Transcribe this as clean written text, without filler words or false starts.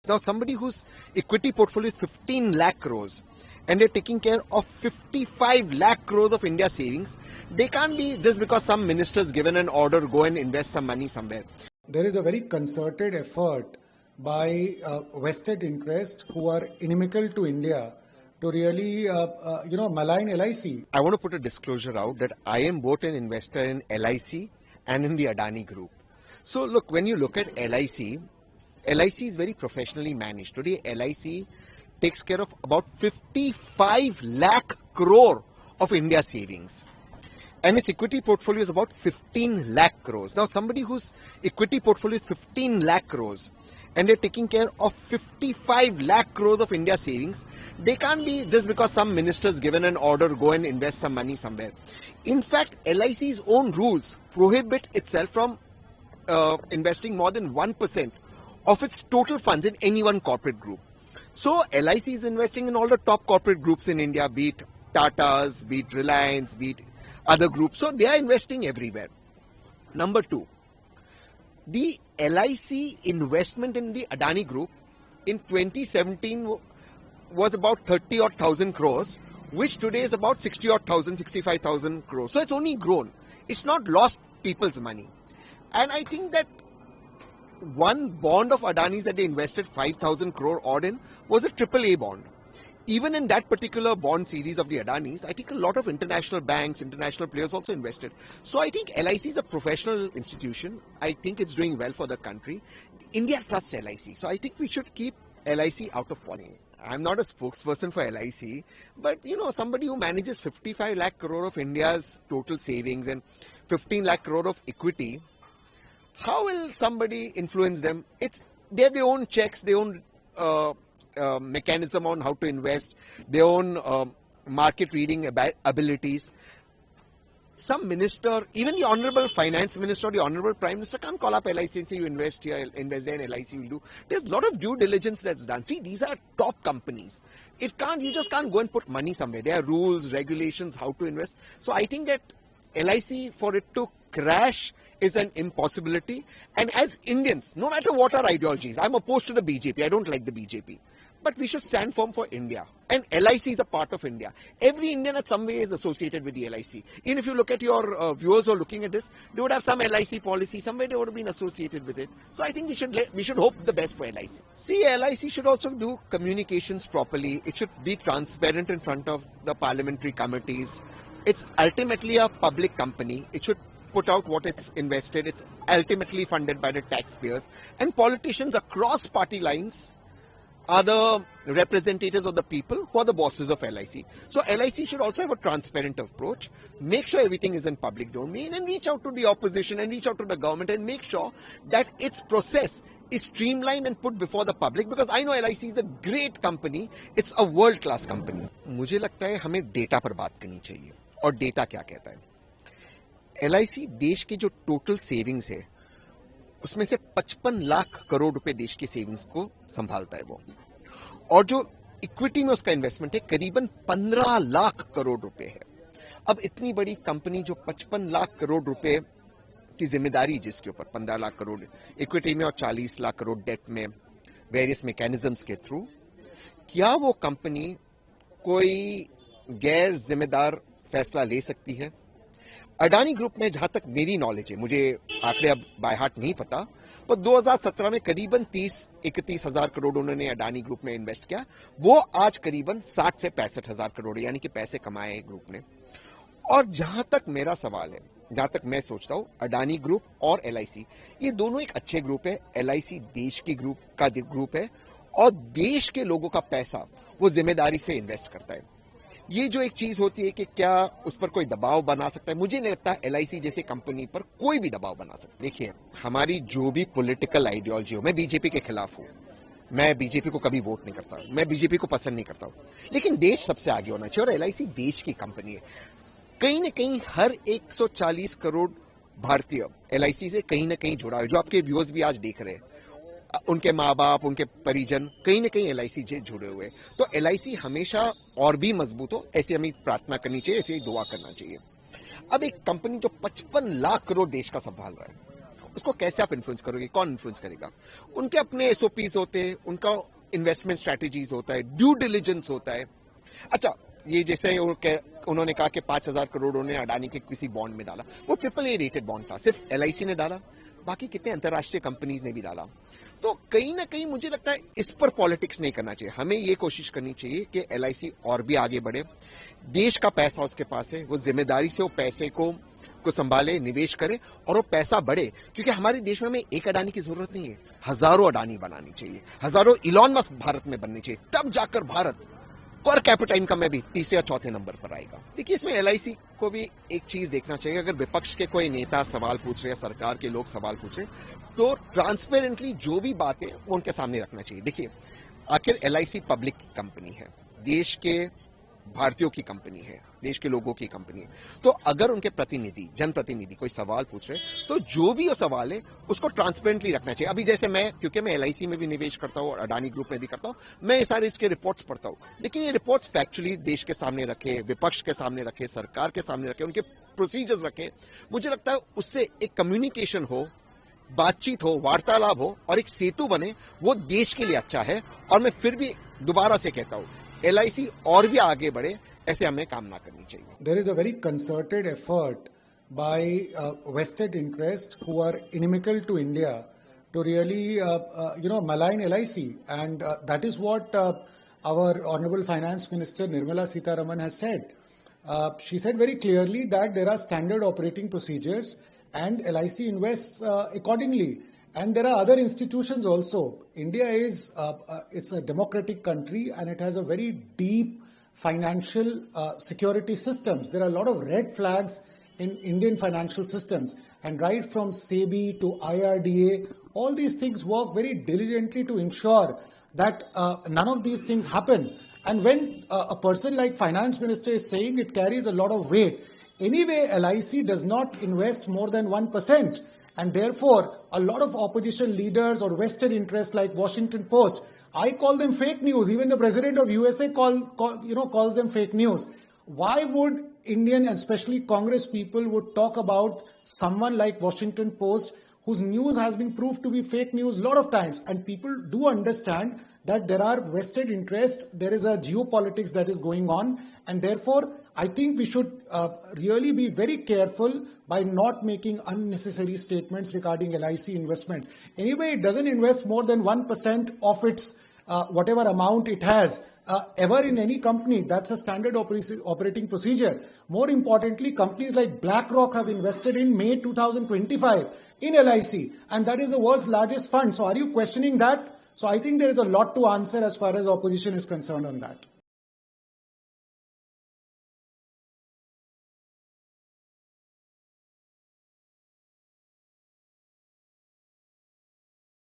Now, somebody whose equity portfolio is 15 lakh crores and they're taking care of 55 lakh crores of India savings, they can't be just because some minister's given an order, go and invest some money somewhere. There is a very concerted effort by vested interests who are inimical to India to really, malign LIC. I want to put a disclosure out that I am both an investor in LIC and in the Adani Group. So look, when you look at LIC is very professionally managed. Today, LIC takes care of about 55 lakh crore of India savings. And its equity portfolio is about 15 lakh crores. Now, somebody whose equity portfolio is 15 lakh crores and they're taking care of 55 lakh crores of India savings, they can't be just because some minister's given an order, go and invest some money somewhere. In fact, LIC's own rules prohibit itself from investing more than 1% of its total funds in any one corporate group. So LIC is investing in all the top corporate groups in India, be it Tata's, be it Reliance, be it other groups. So they are investing everywhere. Number two, the LIC investment in the Adani Group in 2017 was about 30,000 crores, which today is about 65,000 crores. So it's only grown. It's not lost people's money. And I think that one bond of Adani's that they invested 5,000 crore odd in was a AAA bond. Even in that particular bond series of the Adani's, I think a lot of international banks, international players also invested. So I think LIC is a professional institution. I think it's doing well for the country. India trusts LIC. So I think we should keep LIC out of politics. I'm not a spokesperson for LIC, but somebody who manages 55 lakh crore of India's total savings and 15 lakh crore of equity, how will somebody influence them? They have their own checks, their own mechanism on how to invest, their own market reading abilities. Some minister, even the honorable finance minister or the honorable prime minister can't call up LIC and say you invest here, invest there, and LIC will do. There's a lot of due diligence that's done. See, these are top companies. You just can't go and put money somewhere. There are rules, regulations, how to invest. So I think that LIC, for it to crash, is an impossibility. And as Indians, no matter what our ideologies, I'm opposed to the BJP. I don't like the BJP. But we should stand firm for India. And LIC is a part of India. Every Indian at some way is associated with the LIC. Even if you look at your viewers who are looking at this, they would have some LIC policy. Somewhere they would have been associated with it. So I think we should hope the best for LIC. See, LIC should also do communications properly. It should be transparent in front of the parliamentary committees. It's ultimately a public company. It should put out what it's invested. It's ultimately funded by the taxpayers. And politicians across party lines are the representatives of the people who are the bosses of LIC. So LIC should also have a transparent approach, make sure everything is in public domain, and reach out to the opposition and reach out to the government and make sure that its process is streamlined and put before the public, because I know LIC is a great company. It's a world-class company. मुझे लगता है हमें data पर बात करनी चाहिए. और data क्या कहता है? LIC देश की जो टोटल सेविंग्स है उसमें से 55 लाख करोड़ रुपए देश की सेविंग्स को संभालता है वो, और जो इक्विटी में उसका इन्वेस्टमेंट है करीबन 15 लाख करोड़ रुपए है. अब इतनी बड़ी कंपनी जो 55 लाख करोड़ रुपए की जिम्मेदारी जिसके ऊपर 15 लाख करोड़ इक्विटी में और 40 लाख करोड़ डेट में वेरियस मैकेनिज्म्स के थ्रू, क्या वो कंपनी कोई गैर जिम्मेदार फैसला ले सकती है? अडानी ग्रुप में जहां तक मेरी नॉलेज है, मुझे आंकड़े अब बाय हार्ट नहीं पता, पर 2017 में करीबन 30-31 हजार करोड़ उन्होंने अडानी ग्रुप में इन्वेस्ट किया. वो आज करीबन 60 से 65 हजार करोड़ यानी कि पैसे कमाए ग्रुप ने. और जहां तक मेरा सवाल है, जहां तक मैं सोचता हूं, अडानी ग्रुप और LIC ये दोनों एक अच्छे ग्रुप है. LIC देश की ग्रुप है और देश के लोगों का पैसा वो जिम्मेदारी से इन्वेस्ट करता है. ये जो एक चीज होती है कि क्या उस पर कोई दबाव बना सकता है, मुझे नहीं लगता LIC जैसे कंपनी पर कोई भी दबाव बना सकता है. देखिए, हमारी जो भी पॉलिटिकल आइडियोलॉजी हो, मैं बीजेपी के खिलाफ हूं, मैं बीजेपी को कभी वोट नहीं करता, मैं बीजेपी को पसंद नहीं करता हूं, लेकिन देश सबसे आगे होना चाहिए. और LIC देश की कंपनी है. कहीं ना कहीं हर 140 करोड़ भारतीय LIC से कहीं ना कहीं जुड़ा है. जो आपके व्यूअर्स भी आज देख रहे हैं, उनके माँ बाप, उनके परिजन कहीं ना कहीं LIC से जुड़े हुए. तो LIC हमेशा और भी मजबूत हो, ऐसी हमें प्रार्थना करनी चाहिए, ऐसे ही दुआ करना चाहिए. अब एक कंपनी जो 55 लाख करोड़ देश का संभाल रहा है उसको कैसे आप इन्फ्लुएंस करोगे, कौन इन्फ्लुएंस करेगा? उनके अपने एसओपीज होते हैं, उनका इन्वेस्टमेंट स्ट्रैटेजीज होता है, ड्यू डिलिजेंस होता है। अच्छा, ये जैसे उन्होंने कहा कि 5,000 करोड़ उन्होंने अडानी के किसी बॉन्ड में डाला, वो AAA रेटेड बॉन्ड था, सिर्फ LIC ने डाला, बाकी कितने अंतर्राष्ट्रीय कंपनीज ने भी डाला। तो कहीं ना कहीं मुझे लगता है इस पर पॉलिटिक्स नहीं करना चाहिए। हमें ये कोशिश करनी चाहिए कि LIC और भी आगे बढ़े, देश का पैसा उसके पास है, वो जिम्मेदारी से वो पैसे को संभाले, निवेश करे और वो पैसा बढ़े, क्योंकि हमारे देश में हमें एक अडानी की जरूरत नहीं है, हजारों अडानी बनानी चाहिए, हजारों इलॉन मस्क भारत में बननी चाहिए, तब जाकर भारत पर कैपिटा इनकम में भी तीसरे या चौथे नंबर पर आएगा। देखिए, इसमें LIC को भी एक चीज देखना चाहिए, अगर विपक्ष के कोई नेता सवाल पूछ रहे हैं, सरकार के लोग सवाल पूछ रहे हैं, तो ट्रांसपेरेंटली जो भी बात है वो उनके सामने रखना चाहिए। देखिए, आखिर LIC पब्लिक की कंपनी है, देश के भारतीयों की कंपनी है, देश के लोगों की कंपनी है, तो अगर उनके प्रतिनिधि, जनप्रतिनिधि कोई सवाल पूछ रहे हैं, तो जो भी वो सवाल है उसको ट्रांसपेरेंटली रखना चाहिए। अभी जैसे क्योंकि मैं LIC में भी निवेश करता हूँ और अडानी ग्रुप में भी करता हूँ, मैं ये सारे इसके रिपोर्ट्स पढ़ता हूँ, लेकिन ये रिपोर्ट्स फैक्चुअली देश के सामने रखे, विपक्ष के सामने रखे, सरकार के सामने रखे, उनके प्रोसीजर्स रखे। मुझे लगता है उससे एक कम्युनिकेशन हो, बातचीत हो, वार्तालाप हो और एक सेतु बने, वो देश के लिए अच्छा है। और मैं फिर भी दोबारा से कहता हूँ, LIC और भी आगे बढ़े, ऐसे हमें काम ना करनी चाहिए। There is a very concerted effort by vested interests who are inimical to India to really, malign LIC, and that is what our Honorable Finance Minister Nirmala Sitharaman has said. She said very clearly that there are standard operating procedures, and LIC invests accordingly. And there are other institutions also. India is it's a democratic country, and it has a very deep financial security systems. There are a lot of red flags in Indian financial systems, and right from SEBI to IRDA, all these things work very diligently to ensure that none of these things happen. And when a person like Finance Minister is saying, it carries a lot of weight. Anyway, LIC does not invest more than 1%. And therefore, a lot of opposition leaders or vested interests like Washington Post, I call them fake news. Even the president of USA calls them fake news. Why would Indian and especially Congress people would talk about someone like Washington Post, whose news has been proved to be fake news a lot of times? And people do understand that there are vested interests, there is a geopolitics that is going on, and therefore I think we should really be very careful by not making unnecessary statements regarding LIC investments. Anyway, it doesn't invest more than 1% of its whatever amount it has ever in any company. That's a standard operating procedure. More importantly, companies like BlackRock have invested in May 2025 in LIC, and that is the world's largest fund. So are you questioning that? So I think there is a lot to answer as far as opposition is concerned on that.